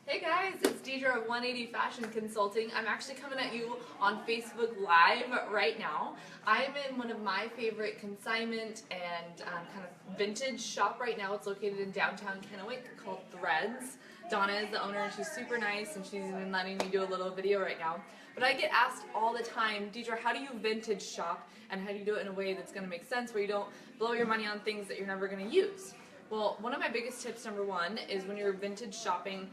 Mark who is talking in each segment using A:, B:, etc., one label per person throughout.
A: Hey guys, it's Deidra of 180 Fashion Consulting. I'm actually coming at you on Facebook Live right now. I'm in one of my favorite consignment and kind of vintage shop right now. It's located in downtown Kennewick called Threads. Donna is the owner and she's super nice and she's even letting me do a little video right now. But I get asked all the time, Deidra, how do you vintage shop and how do you do it in a way that's going to make sense where you don't blow your money on things that you're never going to use? Well, one of my biggest tips, number one, is when you're vintage shopping,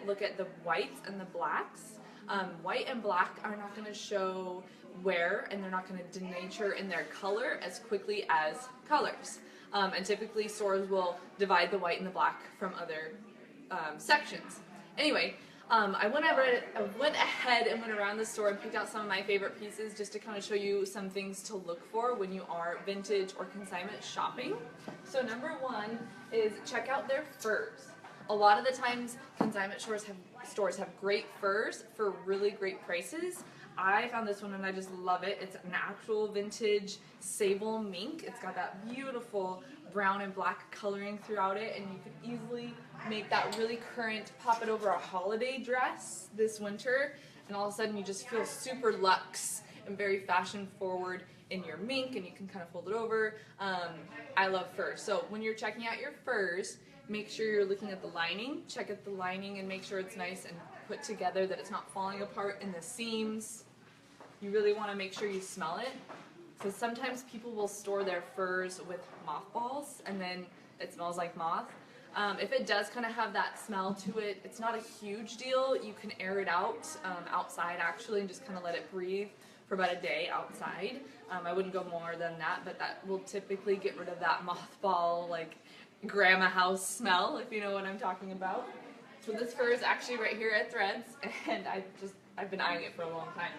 A: look at the whites and the blacks. White and black are not going to show wear and they're not going to denature in their color as quickly as colors. And typically stores will divide the white and the black from other sections. Anyway, I went ahead and went around the store and picked out some of my favorite pieces just to kind of show you some things to look for when you are vintage or consignment shopping. So number one is check out their furs. A lot of the times consignment stores have great furs for really great prices. I found this one and I just love it. It's an actual vintage sable mink. It's got that beautiful brown and black coloring throughout it, and you could easily make that really current, pop it over a holiday dress this winter, and all of a sudden you just feel super luxe and very fashion forward in your mink, and you can kind of fold it over. I love furs. So when you're checking out your furs, make sure you're looking at the lining. Check out the lining and make sure it's nice and put together, that it's not falling apart in the seams. You really want to make sure you smell it. So sometimes people will store their furs with mothballs and then it smells like moth. If it does kind of have that smell to it, it's not a huge deal. You can air it out outside actually and just kind of let it breathe for about a day outside. I wouldn't go more than that, but that will typically get rid of that mothball, like grandma house smell, if you know what I'm talking about. So this fur is actually right here at Threads, and I've been eyeing it for a long time.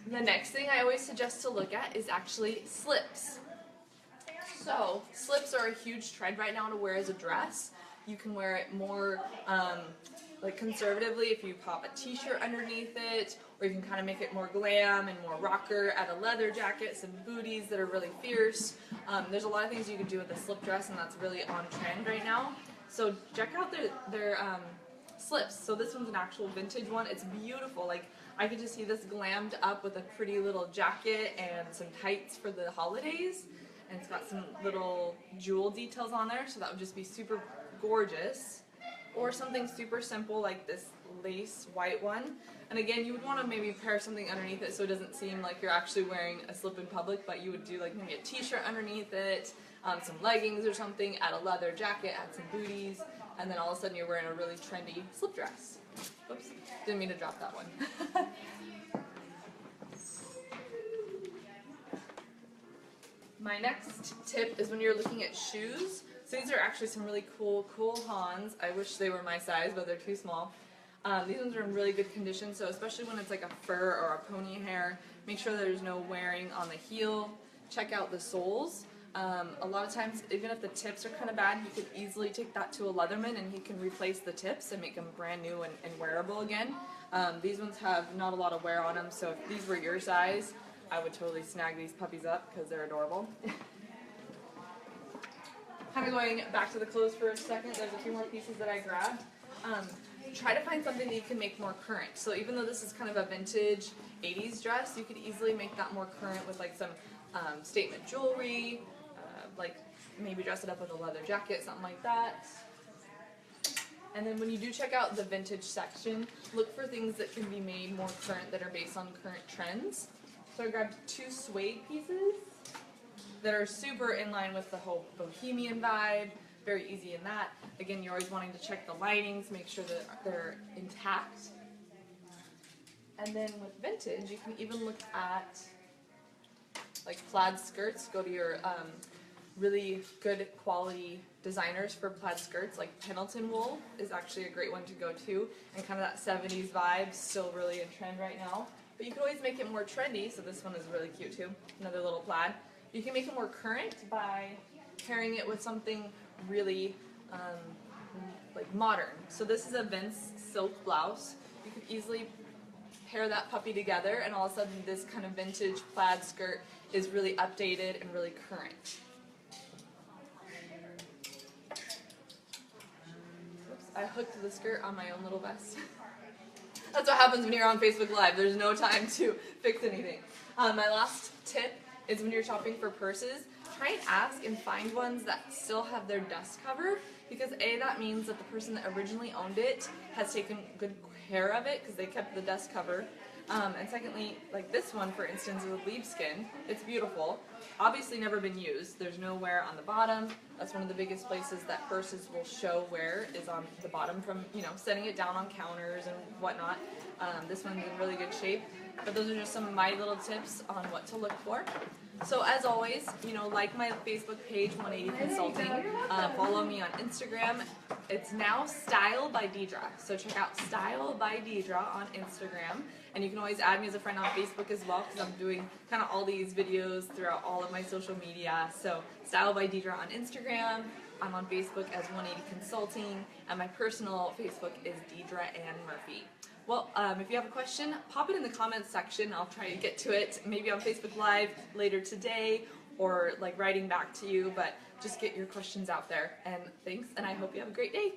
A: The next thing I always suggest to look at is actually slips. So slips are a huge trend right now to wear as a dress. You can wear it more like conservatively if you pop a t-shirt underneath it, or you can kind of make it more glam and more rocker, add a leather jacket, some booties that are really fierce. There's a lot of things you can do with a slip dress, and that's really on trend right now. So check out their slips. So this one's an actual vintage one. It's beautiful. Like, I could just see this glammed up with a pretty little jacket and some tights for the holidays, and it's got some little jewel details on there, so that would just be super gorgeous. Or something super simple like this lace white one. And again, you would want to maybe pair something underneath it so it doesn't seem like you're actually wearing a slip in public, but you would do like maybe a t-shirt underneath it, some leggings or something, add a leather jacket, add some booties, and then all of a sudden you're wearing a really trendy slip dress. Oops, didn't mean to drop that one. My next tip is when you're looking at shoes. So these are actually some really cool Hans. I wish they were my size, but they're too small. These ones are in really good condition, so especially when it's like a fur or a pony hair, make sure there's no wearing on the heel. Check out the soles. A lot of times, even if the tips are kind of bad, you can easily take that to a Leatherman and he can replace the tips and make them brand new and wearable again. These ones have not a lot of wear on them, so if these were your size, I would totally snag these puppies up because they're adorable. Kind of going back to the clothes for a second, there's a few more pieces that I grabbed. Try to find something that you can make more current. So even though this is kind of a vintage 80s dress, you could easily make that more current with like some statement jewelry, like maybe dress it up with a leather jacket, something like that. And then when you do check out the vintage section, look for things that can be made more current that are based on current trends. So I grabbed two suede pieces that are super in line with the whole bohemian vibe, very easy in that. Again, you're always wanting to check the linings, make sure that they're intact. And then with vintage, you can even look at like plaid skirts. Go to your really good quality designers for plaid skirts, like Pendleton wool is actually a great one to go to, and kind of that 70s vibe, still really in trend right now. But you can always make it more trendy, so this one is really cute too, another little plaid. You can make it more current by pairing it with something really like modern. So this is a Vince silk blouse. You could easily pair that puppy together and all of a sudden this kind of vintage plaid skirt is really updated and really current. Oops. I hooked the skirt on my own little vest. That's what happens when you're on Facebook Live. There's no time to fix anything. My last tip is when you're shopping for purses, try and ask and find ones that still have their dust cover, because A, that means that the person that originally owned it has taken good care of it because they kept the dust cover. And secondly, like this one, for instance, is with leaf skin. It's beautiful. Obviously never been used. There's no wear on the bottom. That's one of the biggest places that purses will show wear is on the bottom from, setting it down on counters and whatnot. This one's in really good shape. But those are just some of my little tips on what to look for. So as always, like my Facebook page, 180 Consulting. Follow me on Instagram. It's now Style by Deidra. So check out Style by Deidra on Instagram. And you can always add me as a friend on Facebook as well, because I'm doing kind of all these videos throughout all of my social media. So Style by Deidra on Instagram. I'm on Facebook as 180 Consulting. And my personal Facebook is Deidra Ann Murphy. Well, if you have a question, pop it in the comments section. I'll try to get to it, maybe on Facebook Live later today, or like writing back to you, but just get your questions out there. And thanks, and I hope you have a great day.